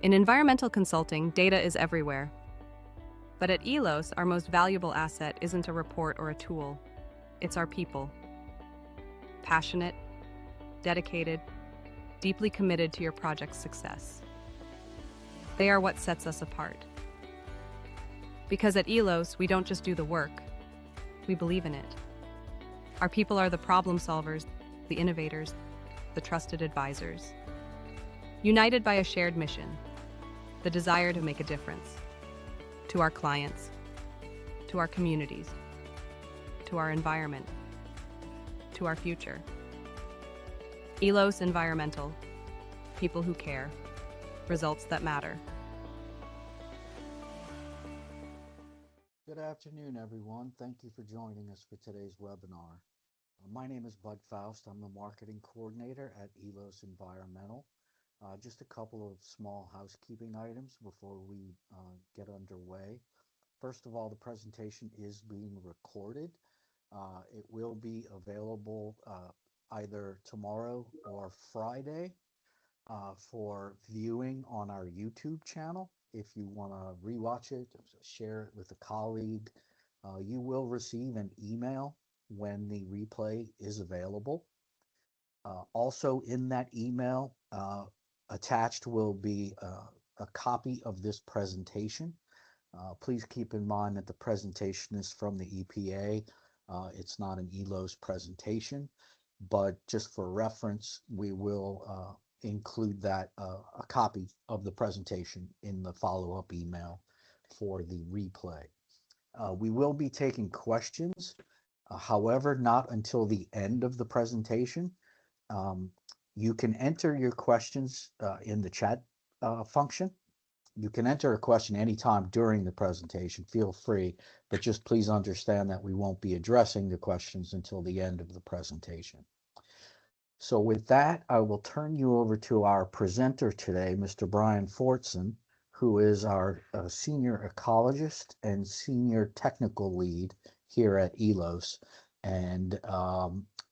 In environmental consulting, data is everywhere. But at ELOS, our most valuable asset isn't a report or a tool. It's our people. Passionate, dedicated, deeply committed to your project's success. They are what sets us apart. Because at ELOS, we don't just do the work, we believe in it. Our people are the problem solvers, the innovators, the trusted advisors. United by a shared mission, the desire to make a difference. To our clients, to our communities, to our environment, to our future. ELOS Environmental, people who care, results that matter. Good afternoon, everyone. Thank you for joining us for today's webinar. My name is Bud Faust. I'm the marketing coordinator at ELOS Environmental. Just a couple of small housekeeping items before we get underway. First of all, the presentation is being recorded. It will be available either tomorrow or Friday for viewing on our YouTube channel. If you want to rewatch it, share it with a colleague, you will receive an email when the replay is available. Also in that email, attached will be a copy of this presentation. Please keep in mind that the presentation is from the EPA. It's not an ELOS presentation, but just for reference, we will include that a copy of the presentation in the follow-up email for the replay. We will be taking questions, however, not until the end of the presentation. You can enter your questions in the chat function. You can enter a question anytime during the presentation, feel free, but just please understand that we won't be addressing the questions until the end of the presentation. So with that, I will turn you over to our presenter today, Mr. Brian Fortson, who is our senior ecologist and senior technical lead here at ELOS. And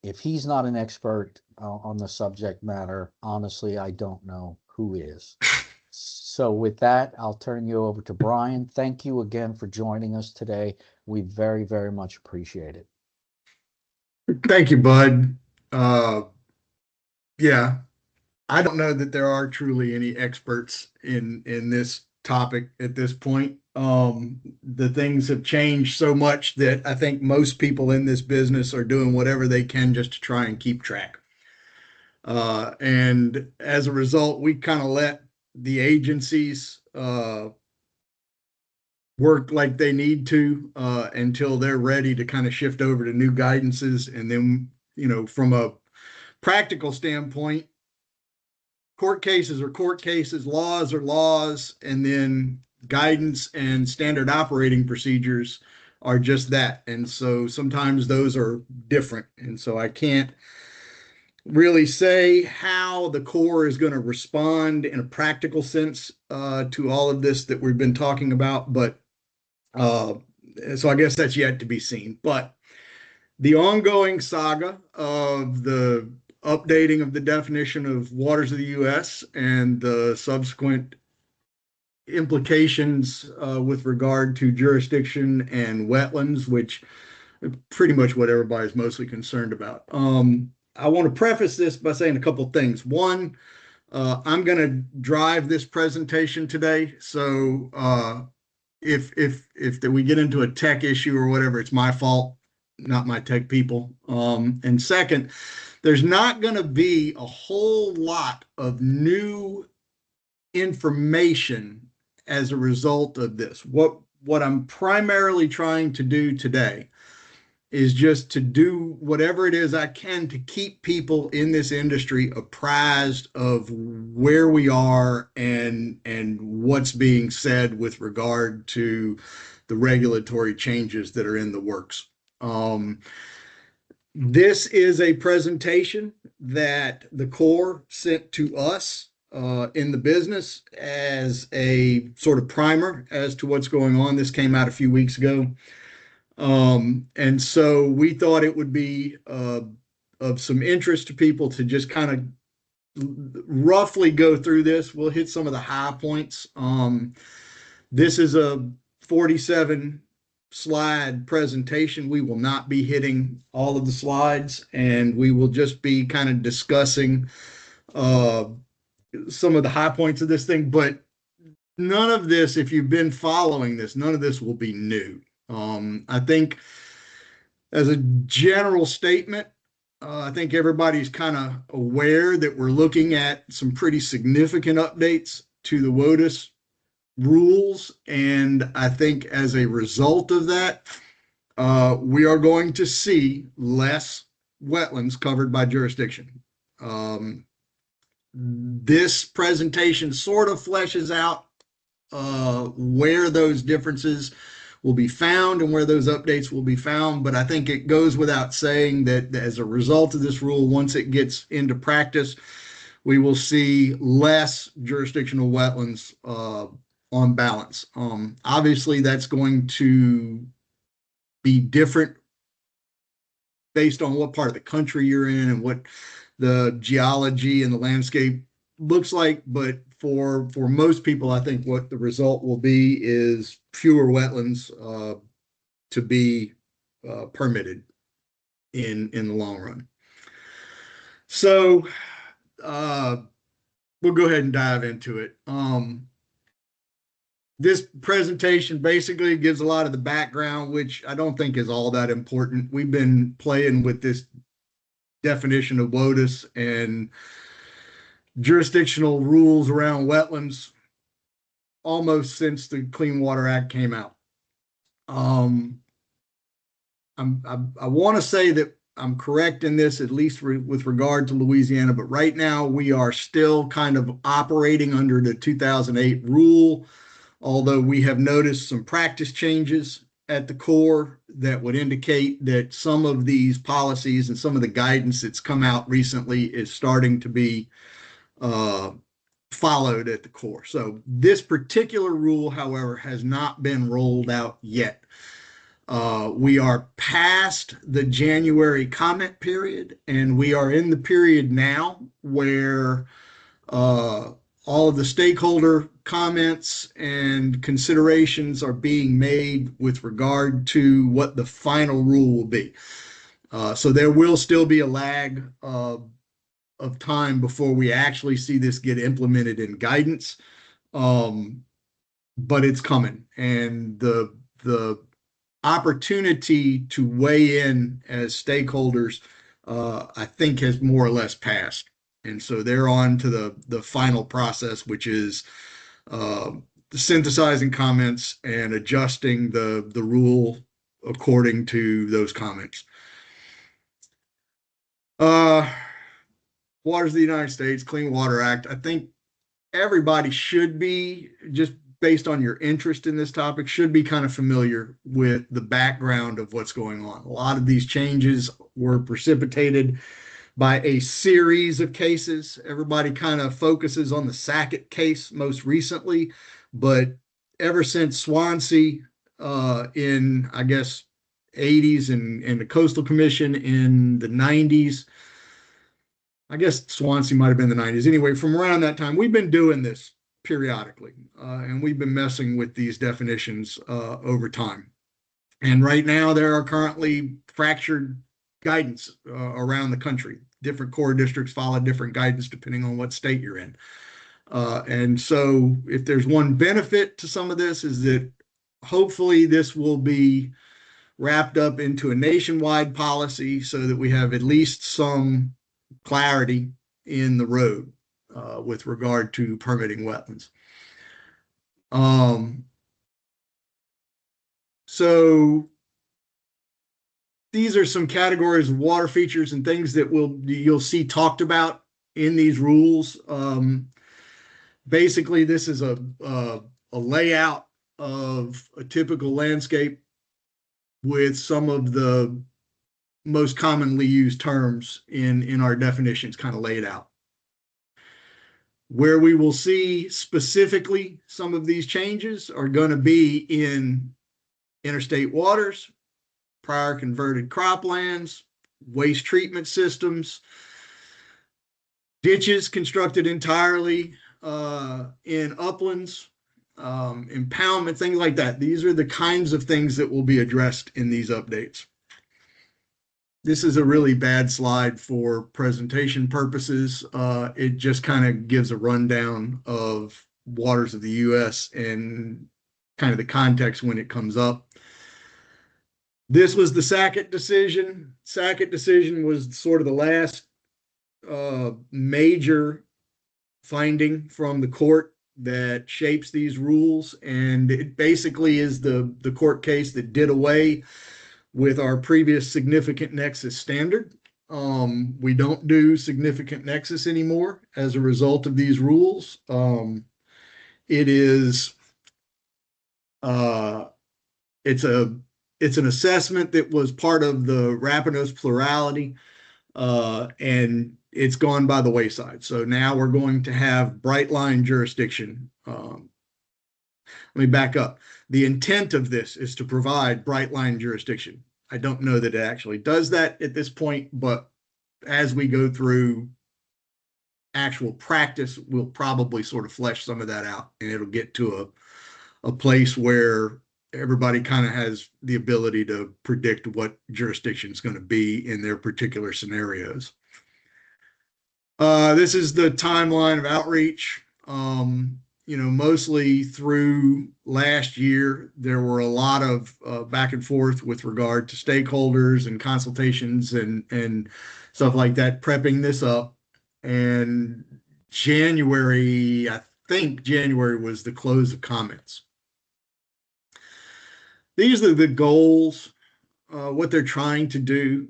if he's not an expert on the subject matter, honestly, I don't know who is. So with that, I'll turn you over to Brian. Thank you again for joining us today. We very, very much appreciate it. Thank you, Bud. Yeah, I don't know that there are truly any experts in this topic at this point. The things have changed so much that I think most people in this business are doing whatever they can just to try and keep track. And as a result, we kind of let the agencies work like they need to until they're ready to kind of shift over to new guidances. And then, you know, from a practical standpoint, court cases are court cases, laws are laws, and then guidance and standard operating procedures are just that. And so sometimes those are different. And so I can't really say how the Corps is going to respond in a practical sense to all of this that we've been talking about. But so I guess that's yet to be seen. But the ongoing saga of the updating of the definition of waters of the U.S. and the subsequent implications with regard to jurisdiction and wetlands, which is pretty much what everybody's mostly concerned about. I want to preface this by saying a couple of things. One, I'm going to drive this presentation today, so if we get into a tech issue or whatever, it's my fault, not my tech people. And second, there's not going to be a whole lot of new information as a result of this. What I'm primarily trying to do today is just to do whatever it is I can to keep people in this industry apprised of where we are and what's being said with regard to the regulatory changes that are in the works. This is a presentation that the Corps sent to us in the business as a sort of primer as to what's going on. This came out a few weeks ago. And so we thought it would be of some interest to people to just kind of roughly go through this. We'll hit some of the high points. This is a 47 slide presentation. We will not be hitting all of the slides, and we will just be kind of discussing some of the high points of this thing. But none of this, if you've been following this, none of this will be new. I think as a general statement, I think everybody's kind of aware that we're looking at some pretty significant updates to the WOTUS rules. And I think as a result of that, we are going to see less wetlands covered by jurisdiction. This presentation sort of fleshes out where those differences will be found and where those updates will be found. But I think it goes without saying that as a result of this rule, once it gets into practice, we will see less jurisdictional wetlands on balance. Obviously, that's going to be different based on what part of the country you're in and what the geology and the landscape looks like. But for most people, I think what the result will be is fewer wetlands to be permitted in the long run. So we'll go ahead and dive into it. This presentation basically gives a lot of the background, which I don't think is all that important. We've been playing with this definition of WOTUS and jurisdictional rules around wetlands almost since the Clean Water Act came out. I want to say that I'm correct in this, at least with regard to Louisiana, but right now we are still kind of operating under the 2008 rule, although we have noticed some practice changes at the Corps that would indicate that some of these policies and some of the guidance that's come out recently is starting to be followed at the Corps. So this particular rule, however, has not been rolled out yet. We are past the January comment period, and we are in the period now where all of the stakeholder comments and considerations are being made with regard to what the final rule will be. So there will still be a lag of time before we actually see this get implemented in guidance, but it's coming, and the opportunity to weigh in as stakeholders, I think, has more or less passed. And so they're on to the final process, which is synthesizing comments and adjusting the rule according to those comments. Waters of the United States, Clean Water Act. I think everybody should be, just based on your interest in this topic, should be kind of familiar with the background of what's going on. A lot of these changes were precipitated by a series of cases. Everybody kind of focuses on the Sackett case most recently, but ever since Swansea in, I guess, 80s and the Coastal Commission in the 90s, I guess Swansea might have been the 90s. Anyway, from around that time, we've been doing this periodically, and we've been messing with these definitions over time. And right now, there are currently fractured guidance around the country. Different Corps districts follow different guidance depending on what state you're in. And so if there's one benefit to some of this is that hopefully this will be wrapped up into a nationwide policy so that we have at least some clarity in the road with regard to permitting wetlands. So these are some categories of water features and things that you'll see talked about in these rules. Basically, this is a layout of a typical landscape with some of the most commonly used terms in our definitions kind of laid out. Where we will see specifically some of these changes are going to be in interstate waters, prior converted croplands, waste treatment systems, Ditches constructed entirely in uplands, impoundment, things like that. These are the kinds of things that will be addressed in these updates. This is a really bad slide for presentation purposes. It just kind of gives a rundown of waters of the U.S. and kind of the context when it comes up. This was the Sackett decision. Sackett decision was sort of the last major finding from the court that shapes these rules, and it basically is the court case that did away with our previous significant nexus standard. We don't do significant nexus anymore as a result of these rules. It is it's an assessment that was part of the Rapinos plurality, and it's gone by the wayside. So now we're going to have bright line jurisdiction. Let me back up. The intent of this is to provide bright line jurisdiction. I don't know that it actually does that at this point, but as we go through actual practice, we'll probably sort of flesh some of that out, and it'll get to a place where everybody kind of has the ability to predict what jurisdiction is going to be in their particular scenarios. This is the timeline of outreach. Mostly through last year, there were a lot of back and forth with regard to stakeholders and consultations and stuff like that, prepping this up. And January, I think January was the close of comments. These are the goals, what they're trying to do.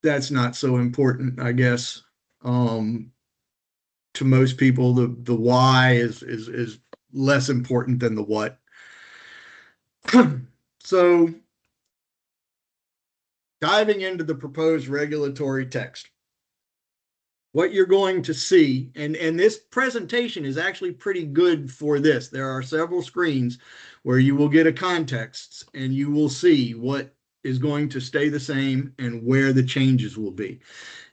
That's not so important, I guess. To most people, the why is less important than the what. So, diving into the proposed regulatory text, what you're going to see, and this presentation is actually pretty good for this. There are several screens where you will get a context and you will see what is going to stay the same and where the changes will be.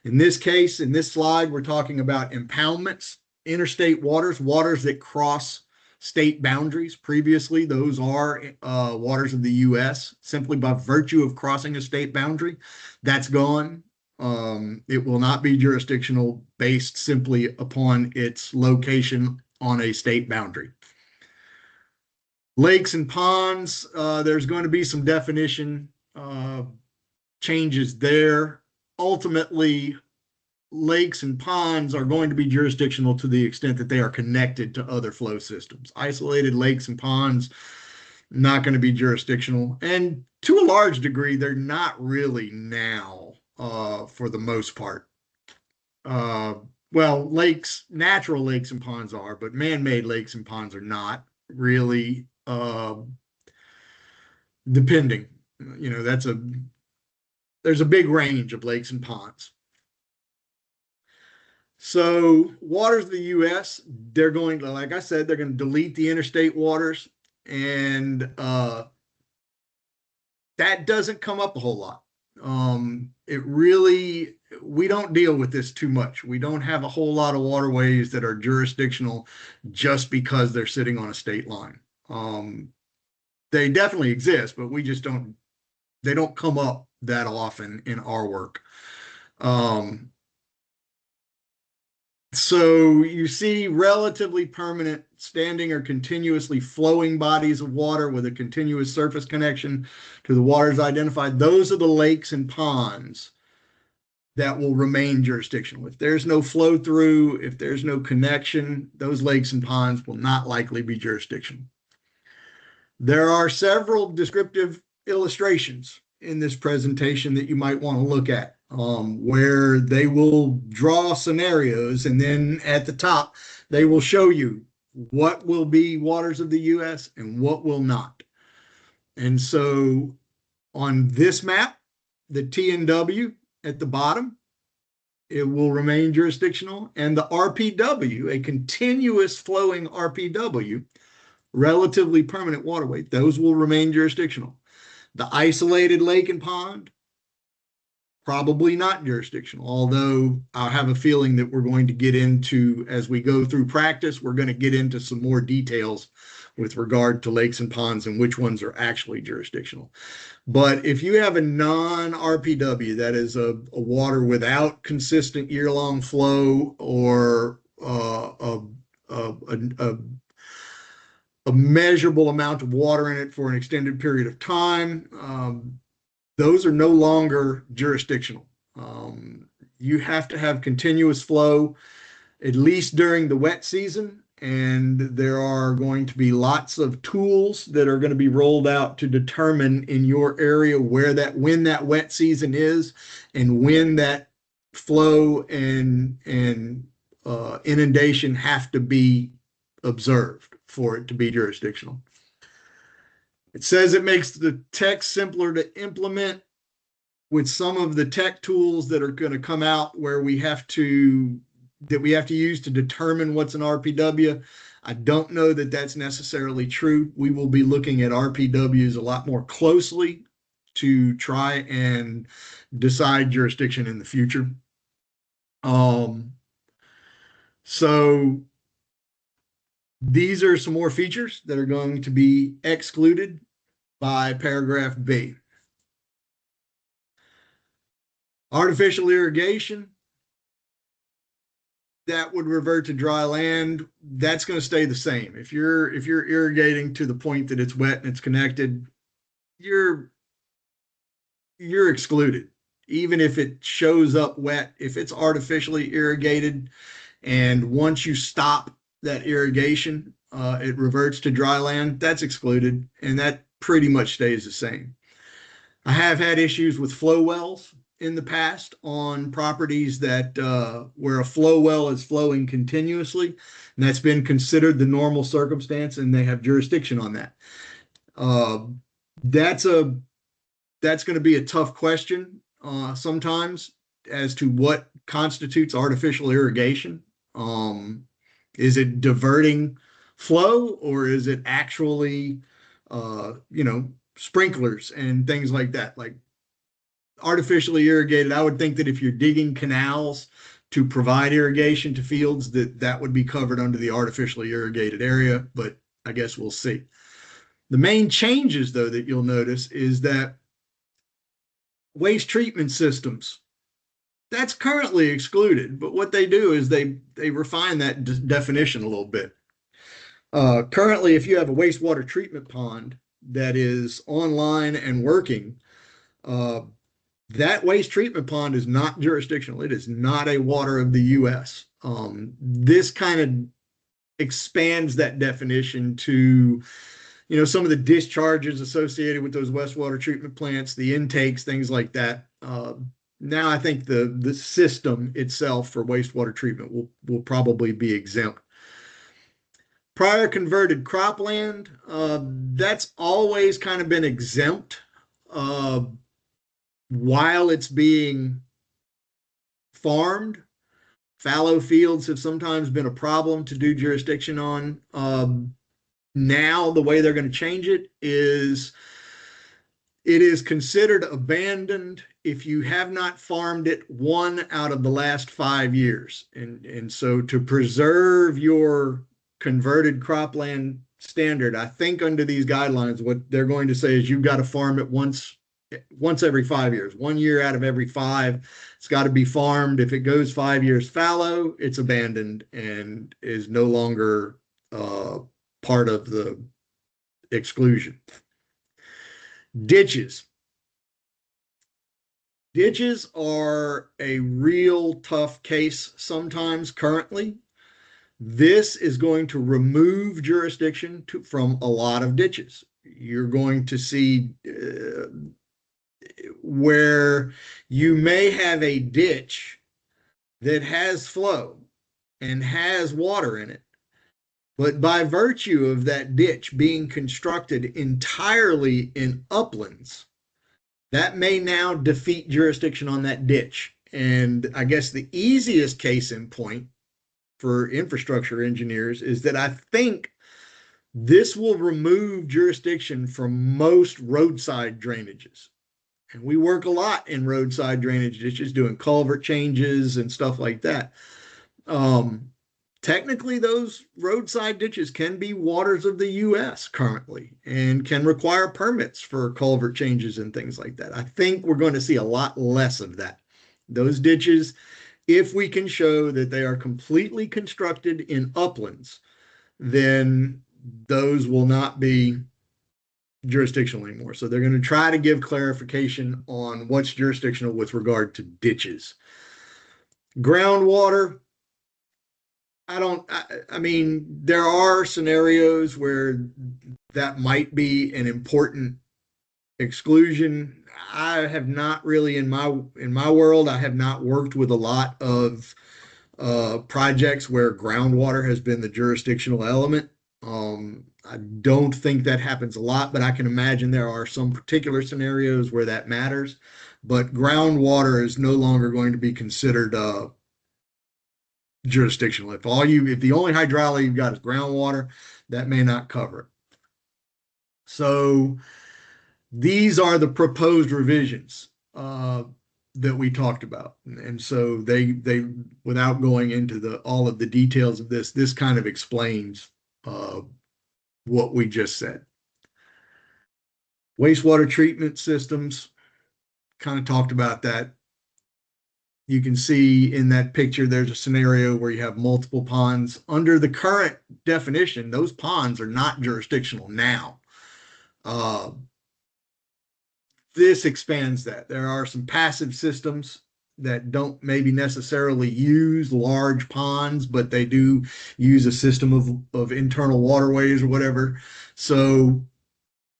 In this case, in this slide, we're talking about impoundments, interstate waters, waters that cross state boundaries. Previously, those are waters of the U.S. simply by virtue of crossing a state boundary. That's gone. It will not be jurisdictional based simply upon its location on a state boundary. Lakes and ponds, there's going to be some definition changes there. Ultimately, lakes and ponds are going to be jurisdictional to the extent that they are connected to other flow systems. Isolated lakes and ponds, not going to be jurisdictional. And to a large degree, they're not really now, for the most part. Well, lakes, natural lakes and ponds are, but man-made lakes and ponds are not really, depending. There's a big range of lakes and ponds. So waters of the U.S., they're going to, like I said, they're going to delete the interstate waters, and that doesn't come up a whole lot. We don't deal with this too much. We don't have a whole lot of waterways that are jurisdictional just because they're sitting on a state line. They definitely exist, but they don't come up that often in our work. So you see relatively permanent standing or continuously flowing bodies of water with a continuous surface connection to the waters identified. Those are the lakes and ponds that will remain jurisdictional. If there's no flow through, if there's no connection, those lakes and ponds will not likely be jurisdictional. There are several descriptive illustrations in this presentation that you might want to look at, where they will draw scenarios, and then at the top, they will show you what will be waters of the U.S. and what will not. And so on this map, the T&W at the bottom, it will remain jurisdictional, and the RPW, a continuous flowing RPW, relatively permanent waterway, those will remain jurisdictional. The isolated lake and pond, probably not jurisdictional, although I have a feeling that we're going to get into, as we go through practice, we're going to get into some more details with regard to lakes and ponds and which ones are actually jurisdictional. But if you have a non-RPW, that is a water without consistent year-long flow, or a measurable amount of water in it for an extended period of time, those are no longer jurisdictional. You have to have continuous flow, at least during the wet season, and there are going to be lots of tools that are going to be rolled out to determine in your area when that wet season is, and when that flow and inundation have to be observed for it to be jurisdictional. It says it makes the text simpler to implement with some of the tech tools that are going to come out where we have to use to determine what's an RPW. I don't know that that's necessarily true. We will be looking at RPWs a lot more closely to try and decide jurisdiction in the future. So these are some more features that are going to be excluded by paragraph B. Artificial irrigation, that would revert to dry land. That's going to stay the same. If you're irrigating to the point that it's wet and it's connected, you're excluded. Even if it shows up wet, if it's artificially irrigated, and once you stop that irrigation, it reverts to dry land, that's excluded, and that pretty much stays the same. I have had issues with flow wells in the past on properties that where a flow well is flowing continuously, and that's been considered the normal circumstance, and they have jurisdiction on that. That's going to be a tough question sometimes as to what constitutes artificial irrigation. Is it diverting flow, or is it actually sprinklers and things like that? Like artificially irrigated, I would think that if you're digging canals to provide irrigation to fields, that would be covered under the artificially irrigated area, but I guess we'll see. The main changes, though, that you'll notice is that waste treatment systems, that's currently excluded, but what they do is they refine that definition a little bit. Currently, if you have a wastewater treatment pond that is online and working, that waste treatment pond is not jurisdictional. It is not a water of the U.S. This kind of expands that definition to, some of the discharges associated with those wastewater treatment plants, the intakes, things like that. Now I think the system itself for wastewater treatment will probably be exempt. Prior converted cropland, that's always kind of been exempt while it's being farmed. Fallow fields have sometimes been a problem to do jurisdiction on. Now the way they're going to change it is considered abandoned if you have not farmed it 1 out of the last 5 years. And so to preserve your converted cropland standard, I think under these guidelines, what they're going to say is you've got to farm it once every 5 years. 1 year out of every 5, it's got to be farmed. If it goes 5 years fallow, it's abandoned and is no longer part of the exclusion. Ditches. Ditches are a real tough case sometimes currently. This is going to remove jurisdiction from a lot of ditches. You're going to see where you may have a ditch that has flow and has water in it, but by virtue of that ditch being constructed entirely in uplands, that may now defeat jurisdiction on that ditch. And I guess the easiest case in point for infrastructure engineers is that I think this will remove jurisdiction from most roadside drainages. And we work a lot in roadside drainage ditches doing culvert changes and stuff like that. Technically, those roadside ditches can be waters of the U.S. currently and can require permits for culvert changes and things like that. I think we're going to see a lot less of that. Those ditches, if we can show that they are completely constructed in uplands, then those will not be jurisdictional anymore. So they're going to try to give clarification on what's jurisdictional with regard to ditches. Groundwater, I mean, there are scenarios where that might be an important exclusion. I have not really in my world, I have not worked with a lot of projects where groundwater has been the jurisdictional element. I don't think that happens a lot, but I can imagine there are some particular scenarios where that matters. But groundwater is no longer going to be considered jurisdictional. If the only hydraulic you've got is groundwater, that may not cover it. So these are the proposed revisions that we talked about. And so they without going into all of the details of this kind of explains what we just said. Wastewater treatment systems, kind of talked about that. You can see in that picture, there's a scenario where you have multiple ponds. Under the current definition, those ponds are not jurisdictional now. This expands that. There are some passive systems that don't maybe necessarily use large ponds, but they do use a system of internal waterways or whatever. So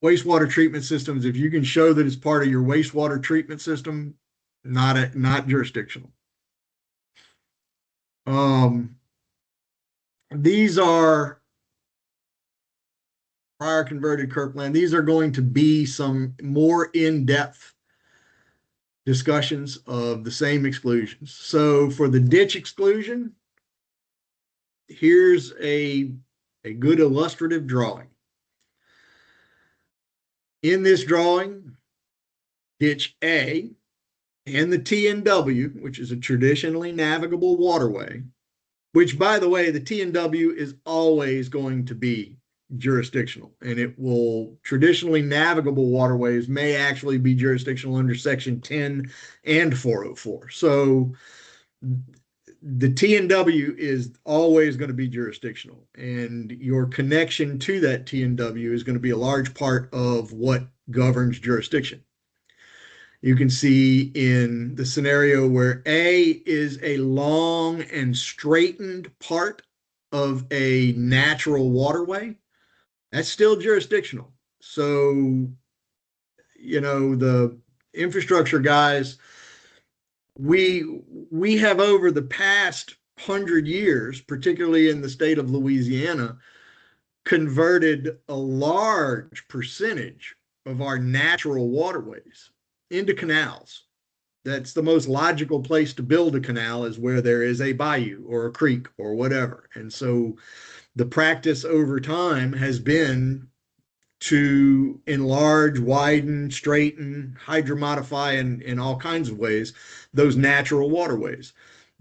wastewater treatment systems, if you can show that it's part of your wastewater treatment system, not jurisdictional. These are prior converted Kirkland. These are going to be some more in-depth discussions of the same exclusions. So for the ditch exclusion, here's a good illustrative drawing. In this drawing, ditch A and the TNW, which is a traditionally navigable waterway, which, by the way, the TNW is always going to be jurisdictional, and it will traditionally navigable waterways may actually be jurisdictional under section 10 and 404. So the TNW is always going to be jurisdictional, and your connection to that TNW is going to be a large part of what governs jurisdiction. You can see in the scenario where A is a long and straightened part of a natural waterway, that's still jurisdictional. So, the infrastructure guys, we have over the past 100 years, particularly in the state of Louisiana, converted a large percentage of our natural waterways into canals. That's the most logical place to build a canal, is where there is a bayou or a creek or whatever. And so the practice over time has been to enlarge, widen, straighten, hydromodify in all kinds of ways those natural waterways.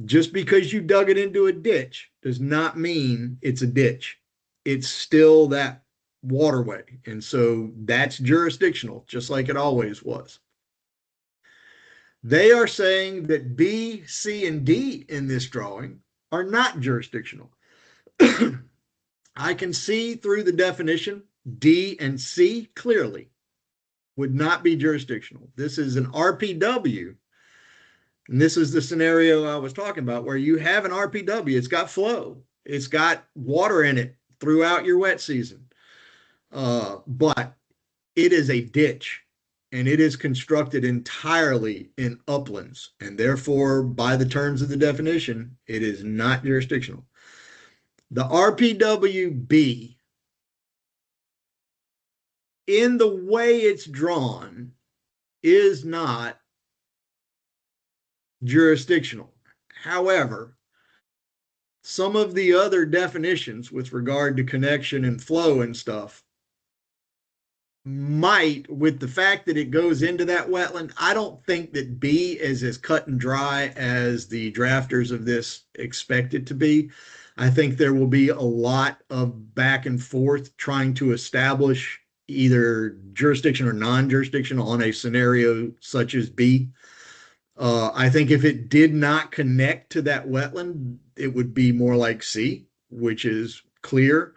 Just because you dug it into a ditch does not mean it's a ditch. It's still that waterway. And so that's jurisdictional, just like it always was. They are saying that B, C, and D in this drawing are not jurisdictional. I can see through the definition, D and C clearly would not be jurisdictional. This is an RPW. And this is the scenario I was talking about, where you have an RPW. It's got flow. It's got water in it throughout your wet season. But it is a ditch, and it is constructed entirely in uplands. And therefore, by the terms of the definition, it is not jurisdictional. The RPWB, in the way it's drawn, is not jurisdictional. However, some of the other definitions with regard to connection and flow and stuff might, with the fact that it goes into that wetland, I don't think that B is as cut and dry as the drafters of this expect it to be. I think there will be a lot of back and forth trying to establish either jurisdiction or non-jurisdiction on a scenario such as B. I think if it did not connect to that wetland, it would be more like C, which is clear.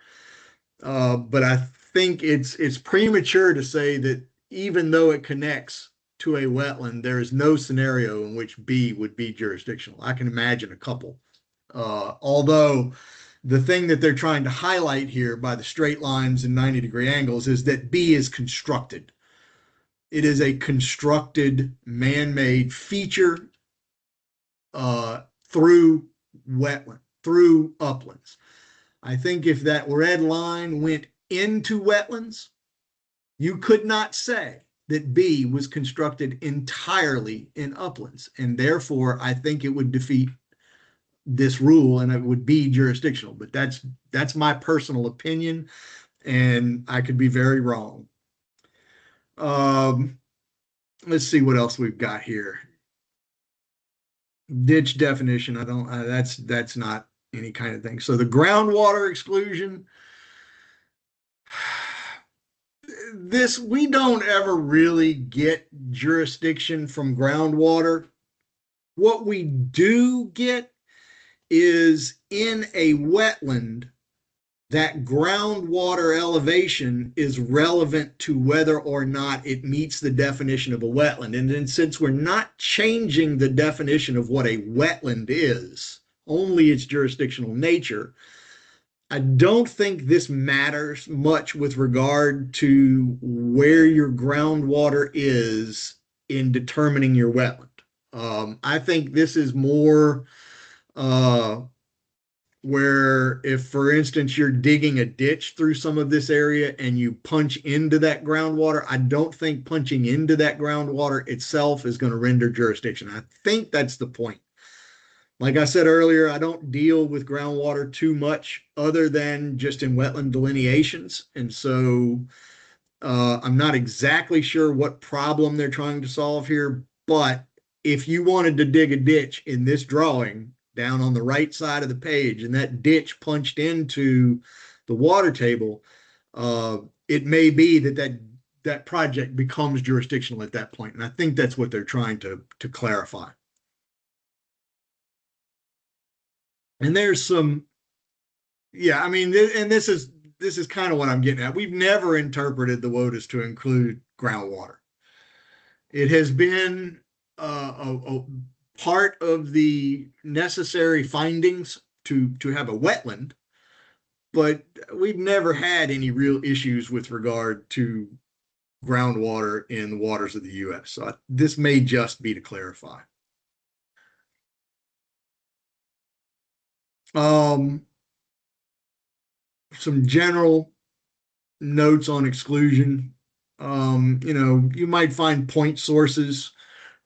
But I think it's premature to say that even though it connects to a wetland, there is no scenario in which B would be jurisdictional. I can imagine a couple. Although the thing that they're trying to highlight here by the straight lines and 90-degree angles is that B is constructed. It is a constructed man-made feature through wetland, through uplands. I think if that red line went into wetlands, you could not say that B was constructed entirely in uplands. And therefore, I think it would defeat this rule and it would be jurisdictional. But that's my personal opinion, and I could be very wrong. Let's see what else we've got here. Ditch definition. That's not any kind of thing. So the groundwater exclusion, we don't ever really get jurisdiction from groundwater. What we do get is in a wetland, that groundwater elevation is relevant to whether or not it meets the definition of a wetland. And then since we're not changing the definition of what a wetland is, only its jurisdictional nature, I don't think this matters much with regard to where your groundwater is in determining your wetland. I think this is more where if, for instance, you're digging a ditch through some of this area and you punch into that groundwater, I don't think punching into that groundwater itself is going to render jurisdiction. I think that's the point. Like I said earlier, I don't deal with groundwater too much other than just in wetland delineations. And so I'm not exactly sure what problem they're trying to solve here. But if you wanted to dig a ditch in this drawing down on the right side of the page and that ditch punched into the water table, it may be that project becomes jurisdictional at that point. And I think that's what they're trying to clarify. And there's some, yeah, I mean, and this is kind of what I'm getting at. We've never interpreted the WOTUS to include groundwater. It has been a part of the necessary findings to have a wetland, but we've never had any real issues with regard to groundwater in the waters of the U.S. So this may just be to clarify. Some general notes on exclusion. You might find point sources.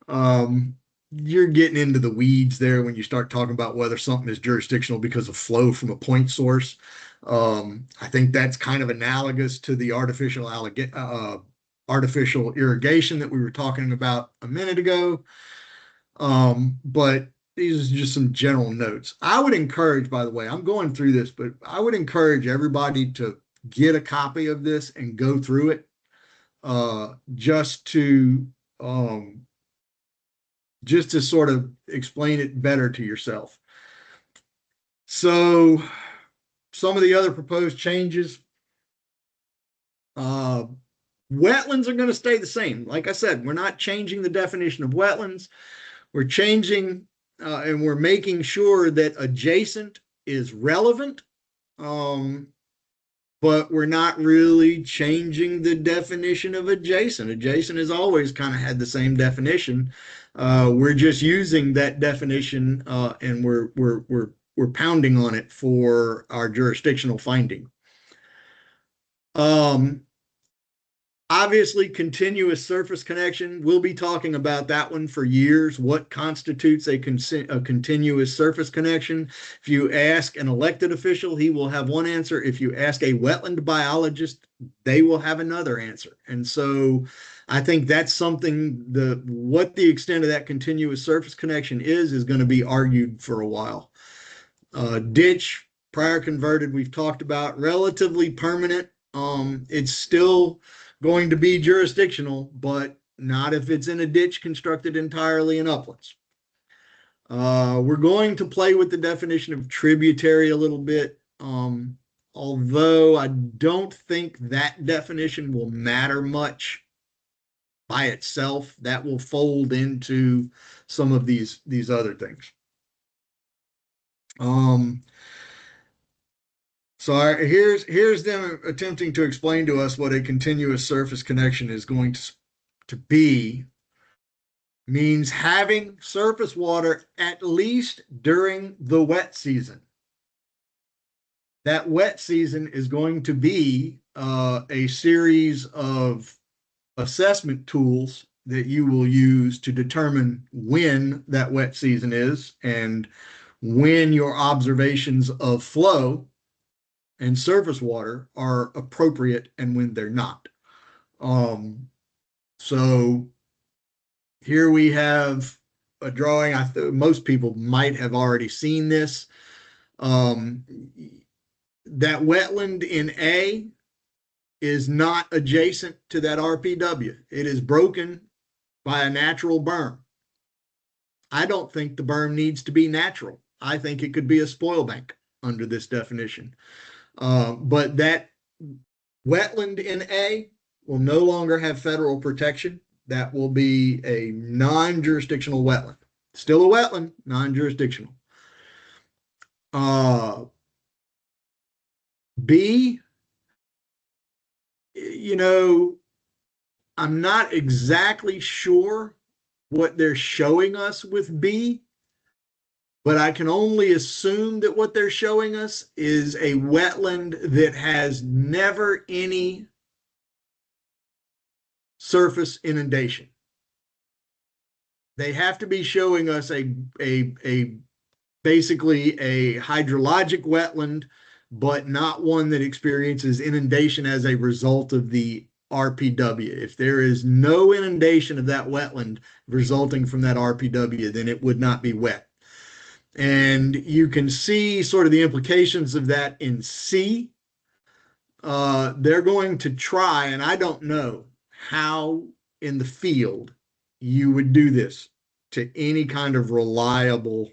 You're getting into the weeds there when you start talking about whether something is jurisdictional because of flow from a point source. I think that's kind of analogous to the artificial irrigation that we were talking about a minute ago. But these are just some general notes. I would encourage, by the way, I'm going through this, but I would encourage everybody to get a copy of this and go through it, just to sort of explain it better to yourself. So some of the other proposed changes, wetlands are going to stay the same. Like I said, we're not changing the definition of wetlands. We're changing and we're making sure that adjacent is relevant, but we're not really changing the definition of adjacent. Adjacent has always kind of had the same definition. We're just using that definition and we're pounding on it for our jurisdictional finding. Obviously, continuous surface connection, we'll be talking about that one for years. What constitutes a continuous surface connection? If you ask an elected official, he will have one answer. If you ask a wetland biologist, they will have another answer. And so I think that's something, what the extent of that continuous surface connection is going to be argued for a while. Ditch, prior converted, we've talked about, relatively permanent. It's still going to be jurisdictional, but not if it's in a ditch constructed entirely in uplands. We're going to play with the definition of tributary a little bit, although I don't think that definition will matter much by itself. That will fold into some of these other things. So here's them attempting to explain to us what a continuous surface connection is going to be. Means having surface water at least during the wet season. That wet season is going to be a series of assessment tools that you will use to determine when that wet season is and when your observations of flow and surface water are appropriate and when they're not. So here we have a drawing. Most people might have already seen this. That wetland in A is not adjacent to that RPW. It is broken by a natural berm. I don't think the berm needs to be natural. I think it could be a spoil bank under this definition. But that wetland in A will no longer have federal protection. That will be a non-jurisdictional wetland. Still a wetland, non-jurisdictional. B, I'm not exactly sure what they're showing us with B, but I can only assume that what they're showing us is a wetland that has never any surface inundation. They have to be showing us basically a hydrologic wetland, but not one that experiences inundation as a result of the RPW. If there is no inundation of that wetland resulting from that RPW, then it would not be wet. And you can see sort of the implications of that in C. They're going to try, and I don't know how in the field you would do this to any kind of reliable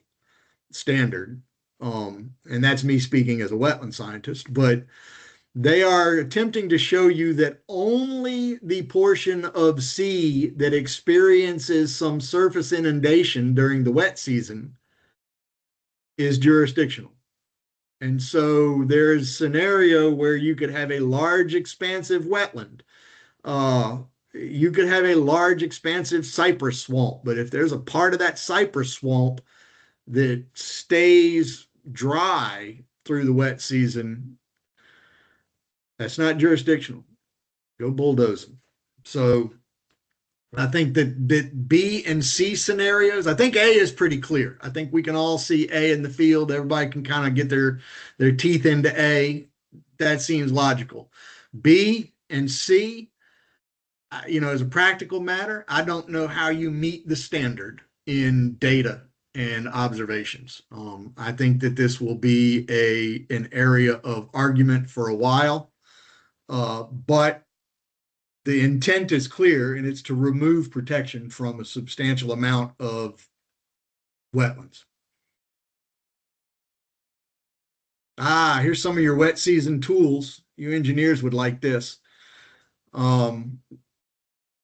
standard. And that's me speaking as a wetland scientist, but they are attempting to show you that only the portion of C that experiences some surface inundation during the wet season is jurisdictional. And so there's a scenario where you could have a large expansive wetland. You could have a large expansive cypress swamp, but if there's a part of that cypress swamp that stays dry through the wet season, that's not jurisdictional. Go bulldoze them. So I think that B and C scenarios, I think A is pretty clear. I think we can all see A in the field. Everybody can kind of get their teeth into A. That seems logical. B and C, as a practical matter, I don't know how you meet the standard in data and observations. I think that this will be an area of argument for a while, but the intent is clear, and it's to remove protection from a substantial amount of wetlands. Here's some of your wet season tools. You engineers would like this.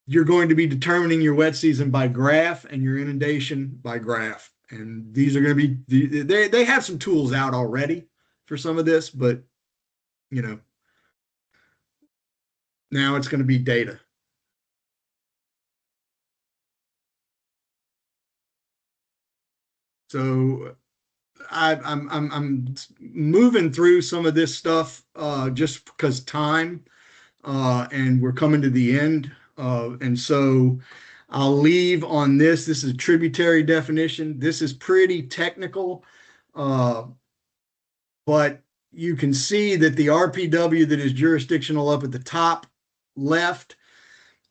You're going to be determining your wet season by graph and your inundation by graph. And these are going to be, they have some tools out already for some of this, but, now it's going to be data. So I'm moving through some of this stuff just because time. and we're coming to the end. And so I'll leave on this. This is a tributary definition. This is pretty technical, but you can see that the RPW that is jurisdictional up at the top left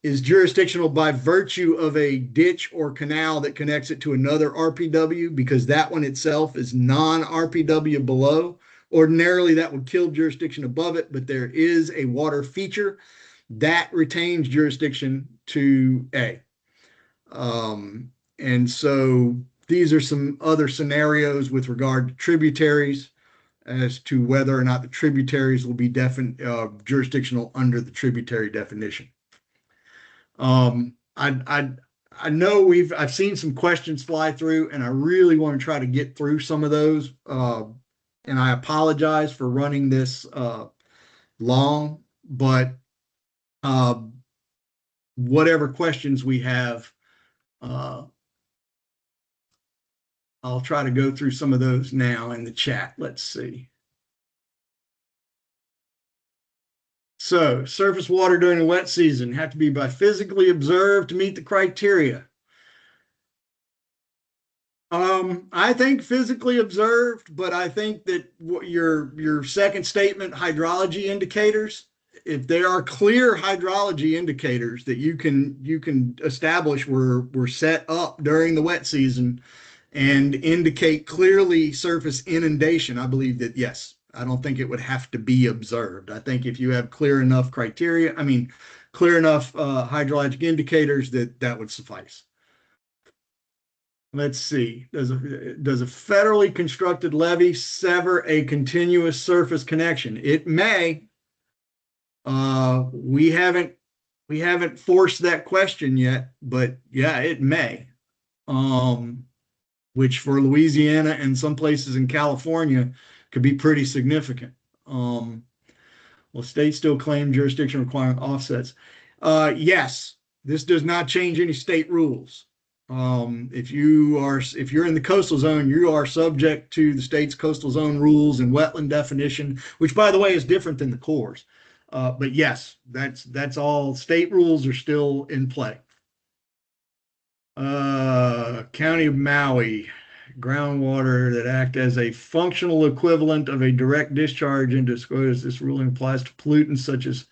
is jurisdictional by virtue of a ditch or canal that connects it to another RPW, because that one itself is non-RPW below. Ordinarily, that would kill jurisdiction above it, but there is a water feature that retains jurisdiction to A. And so these are some other scenarios with regard to tributaries as to whether or not the tributaries will be jurisdictional under the tributary definition. I know I've seen some questions fly through, and I really want to try to get through some of those. And I apologize for running this long, but whatever questions we have, I'll try to go through some of those now in the chat. Let's see. So, surface water during the wet season have to be by physically observed to meet the criteria. I think physically observed, but I think that your second statement, hydrology indicators, if there are clear hydrology indicators that you can establish were set up during the wet season and indicate clearly surface inundation, I believe that yes. I don't think it would have to be observed. I think if you have clear enough criteria, clear enough hydrologic indicators, that would suffice. Let's see. Does a federally constructed levee sever a continuous surface connection? It may. We haven't forced that question yet, but yeah, it may. Which for Louisiana and some places in California could be pretty significant. Will states still claim jurisdiction requiring offsets? Yes, this does not change any state rules. If you're in the coastal zone, you are subject to the state's coastal zone rules and wetland definition, which by the way is different than the Corps'. But yes, that's all. State rules are still in play. County of Maui, groundwater that act as a functional equivalent of a direct discharge into SCOTUS. This ruling applies to pollutants such as.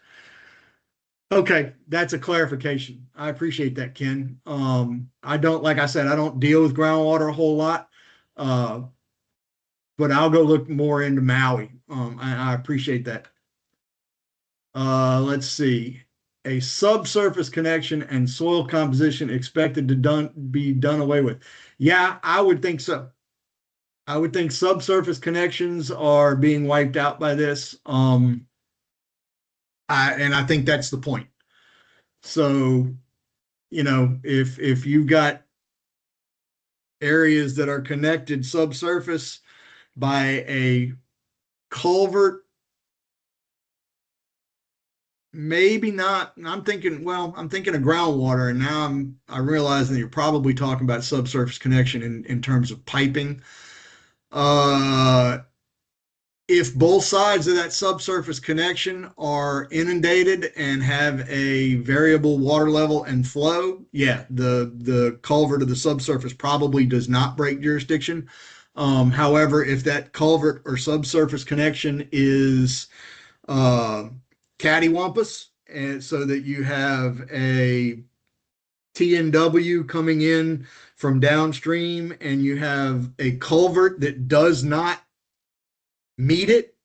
Okay, that's a clarification. I appreciate that, Ken. Like I said, I don't deal with groundwater a whole lot, but I'll go look more into Maui. I appreciate that. Let's see. A subsurface connection and soil composition expected to be done away with. Yeah, I would think so. I would think subsurface connections are being wiped out by this. And I think that's the point. So, if you've got areas that are connected subsurface by a culvert, maybe not. I'm thinking of groundwater, and now I'm realizing that you're probably talking about subsurface connection in terms of piping. If both sides of that subsurface connection are inundated and have a variable water level and flow, yeah, the culvert of the subsurface probably does not break jurisdiction. However, if that culvert or subsurface connection is cattywampus, and so that you have a TNW coming in from downstream and you have a culvert that does not meet it.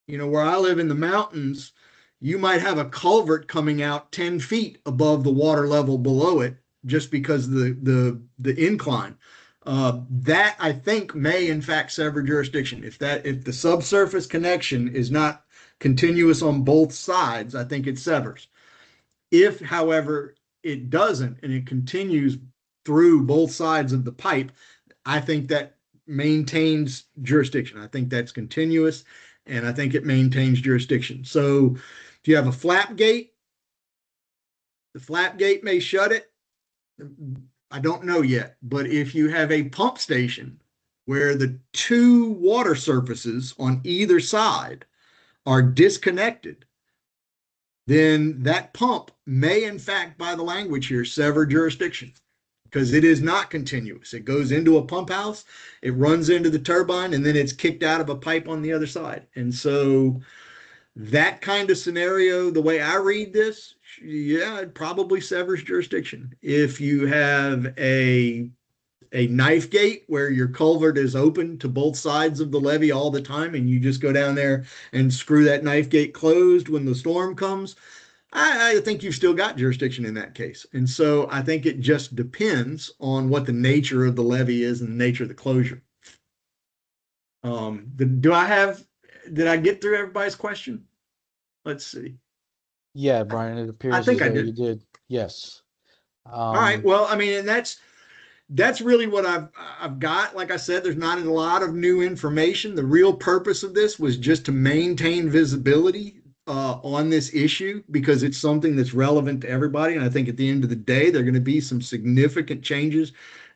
Where I live in the mountains, you might have a culvert coming out 10 feet above the water level below it just because of the incline. That I think may in fact sever jurisdiction. If the subsurface connection is not continuous on both sides, I think it severs. If, however, it doesn't and it continues through both sides of the pipe, I think that maintains jurisdiction. I think that's continuous, and I think it maintains jurisdiction. So if you have a flap gate, the flap gate may shut it. I don't know yet. But if you have a pump station where the two water surfaces on either side are disconnected, then that pump may, in fact, by the language here, sever jurisdiction, because it is not continuous. It goes into a pump house, it runs into the turbine, and then it's kicked out of a pipe on the other side. And so that kind of scenario, the way I read this, yeah, it probably severs jurisdiction. If you have a knife gate where your culvert is open to both sides of the levee all the time, and you just go down there and screw that knife gate closed when the storm comes, I think you've still got jurisdiction in that case. And so I think it just depends on what the nature of the levee is and the nature of the closure. Did I get through everybody's question? Let's see. Yeah, Brian, it I appears think as I though you did. did. Yes. All right. Well, I mean, and that's really what I've got. Like I said, there's not a lot of new information. The real purpose of this was just to maintain visibility on this issue, because it's something that's relevant to everybody. And I think at the end of the day, there are going to be some significant changes.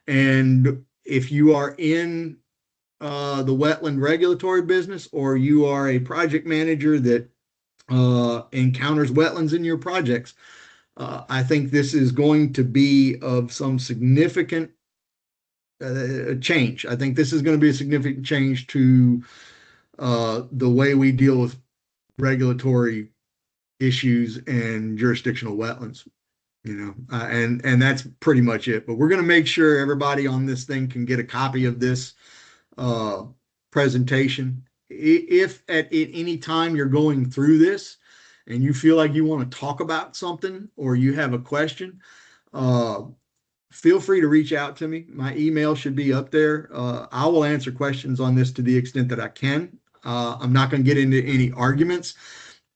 And if you are in the wetland regulatory business, or you are a project manager that encounters wetlands in your projects, I think this is going to be of some significant change. I think this is going to be a significant change to the way we deal with regulatory issues and jurisdictional wetlands. And that's pretty much it. But we're going to make sure everybody on this thing can get a copy of this uh, presentation. If at any time you're going through this and you feel like you want to talk about something, or you have a question, uh, feel free to reach out to me. My email should be up there. I will answer questions on this to the extent that I can. I'm not going to get into any arguments.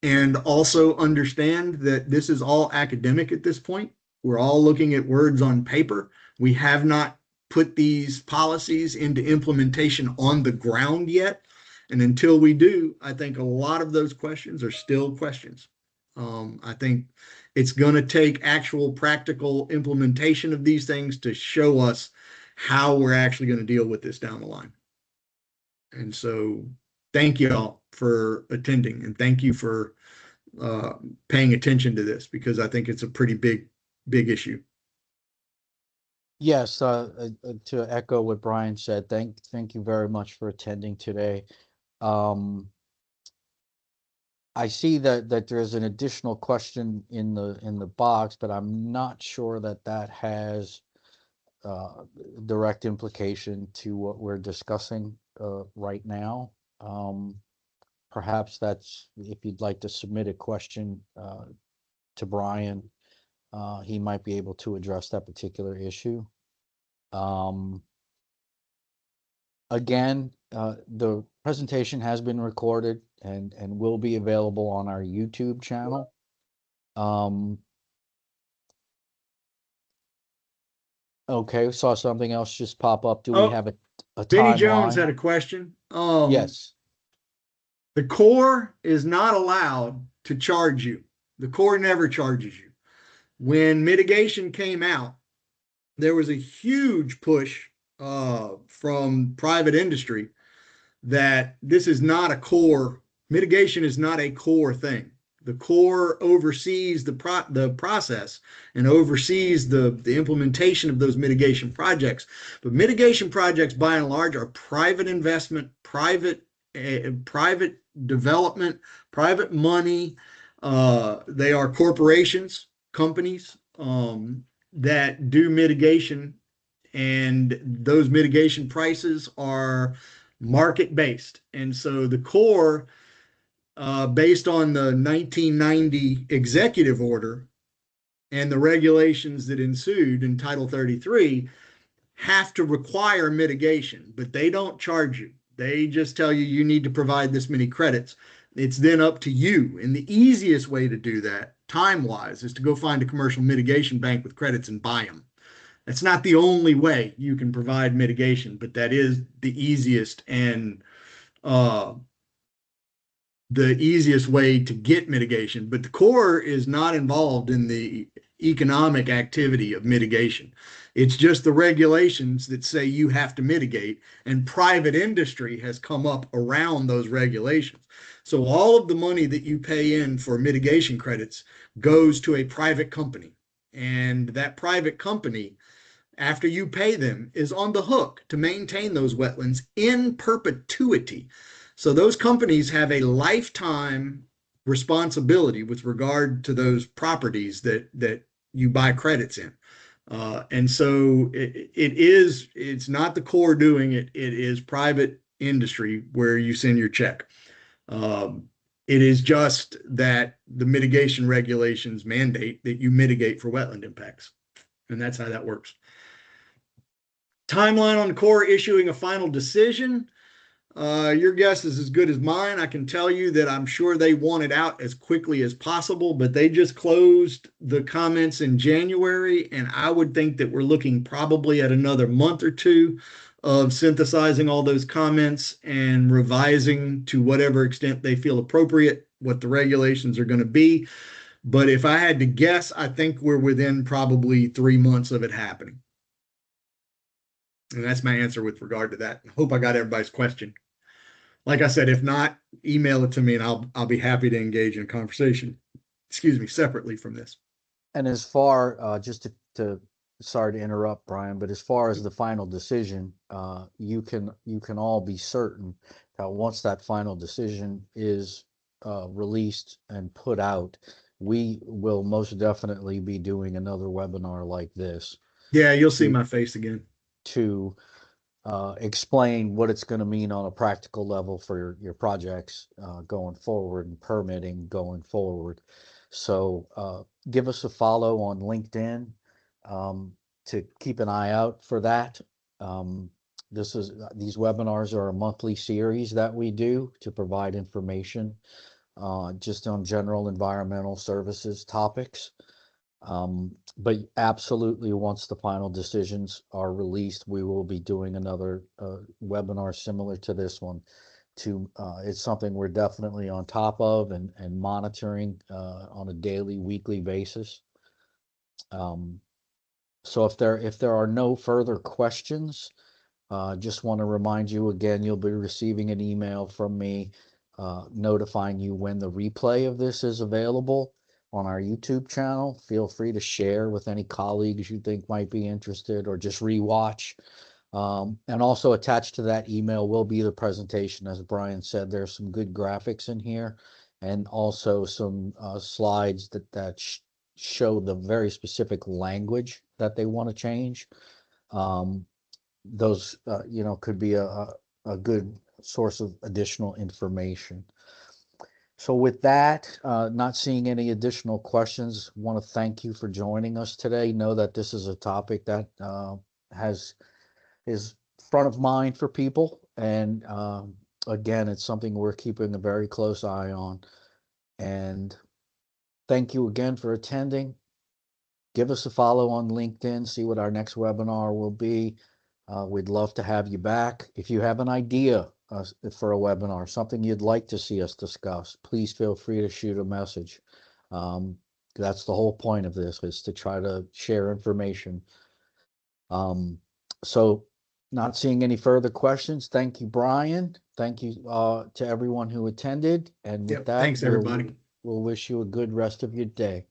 And also understand that this is all academic at this point. We're all looking at words on paper. We have not put these policies into implementation on the ground yet. And until we do, I think a lot of those questions are still questions. I think it's going to take actual practical implementation of these things to show us how we're actually going to deal with this down the line. And so thank you all for attending, and thank you for paying attention to this, because I think it's a pretty big issue. Yes, to echo what Brian said, thank you very much for attending today. I see that there's an additional question in the box, but I'm not sure that has direct implication to what we're discussing right now. Perhaps that's, if you'd like to submit a question to Brian, he might be able to address that particular issue. Again, the presentation has been recorded and will be available on our YouTube channel. Okay, saw something else just pop up. Do we have a Benny Jones timeline? had a question. Yes. The Corps is not allowed to charge you. The Corps never charges you. When mitigation came out, there was a huge push from private industry that this is not a Corps, mitigation is not a Corps thing. The Corps oversees the process and oversees the implementation of those mitigation projects. But mitigation projects, by and large, are private investment, private development, private money. They are corporations, companies that do mitigation, and those mitigation prices are market based. And so the Corps, based on the 1990 executive order and the regulations that ensued in Title 33, have to require mitigation, but they don't charge you. They just tell you you need to provide this many credits. It's then up to you. And the easiest way to do that, time wise, is to go find a commercial mitigation bank with credits and buy them. That's not the only way you can provide mitigation, but that is the easiest and the easiest way to get mitigation. But the Corps is not involved in the economic activity of mitigation. It's just the regulations that say you have to mitigate, and private industry has come up around those regulations. So all of the money that you pay in for mitigation credits goes to a private company. And that private company, after you pay them, is on the hook to maintain those wetlands in perpetuity. So those companies have a lifetime responsibility with regard to those properties that you buy credits in. And so it's not the Corps doing it. It is private industry where you send your check. It is just that the mitigation regulations mandate that you mitigate for wetland impacts. And that's how that works. Timeline on the Corps issuing a final decision. Your guess is as good as mine. I can tell you that I'm sure they want it out as quickly as possible, but they just closed the comments in January, and I would think that we're looking probably at another month or two of synthesizing all those comments and revising to whatever extent they feel appropriate what the regulations are going to be. But if I had to guess, I think we're within probably 3 months of it happening. And that's my answer with regard to that. I hope I got everybody's question. Like I said, if not, email it to me and I'll be happy to engage in a conversation, separately from this. And as far, just to sorry to interrupt, Brian, but as far as the final decision, you can all be certain that once that final decision is released and put out, we will most definitely be doing another webinar like this. Yeah, you'll see my face again. To explain what it's going to mean on a practical level for your projects going forward and permitting going forward. So give us a follow on LinkedIn to keep an eye out for that. These webinars are a monthly series that we do to provide information just on general environmental services topics. But absolutely, once the final decisions are released, we will be doing another webinar similar to this one. It's something we're definitely on top of and monitoring on a daily, weekly basis. So if there are no further questions, just want to remind you again, you'll be receiving an email from me notifying you when the replay of this is available on our YouTube channel. Feel free to share with any colleagues you think might be interested, or just rewatch. And also attached to that email will be the presentation. As Brian said, there's some good graphics in here, and also some slides that show the very specific language that they want to change. Those could be a good source of additional information. So with that, not seeing any additional questions, want to thank you for joining us today. Know that this is a topic that is front of mind for people. And again, it's something we're keeping a very close eye on. And thank you again for attending. Give us a follow on LinkedIn, see what our next webinar will be. We'd love to have you back. If you have an idea for a webinar, something you'd like to see us discuss, please feel free to shoot a message. That's the whole point of this, is to try to share information. So not seeing any further questions. Thank you, Brian. Thank you to everyone who attended. And with that, thanks everybody. We'll wish you a good rest of your day.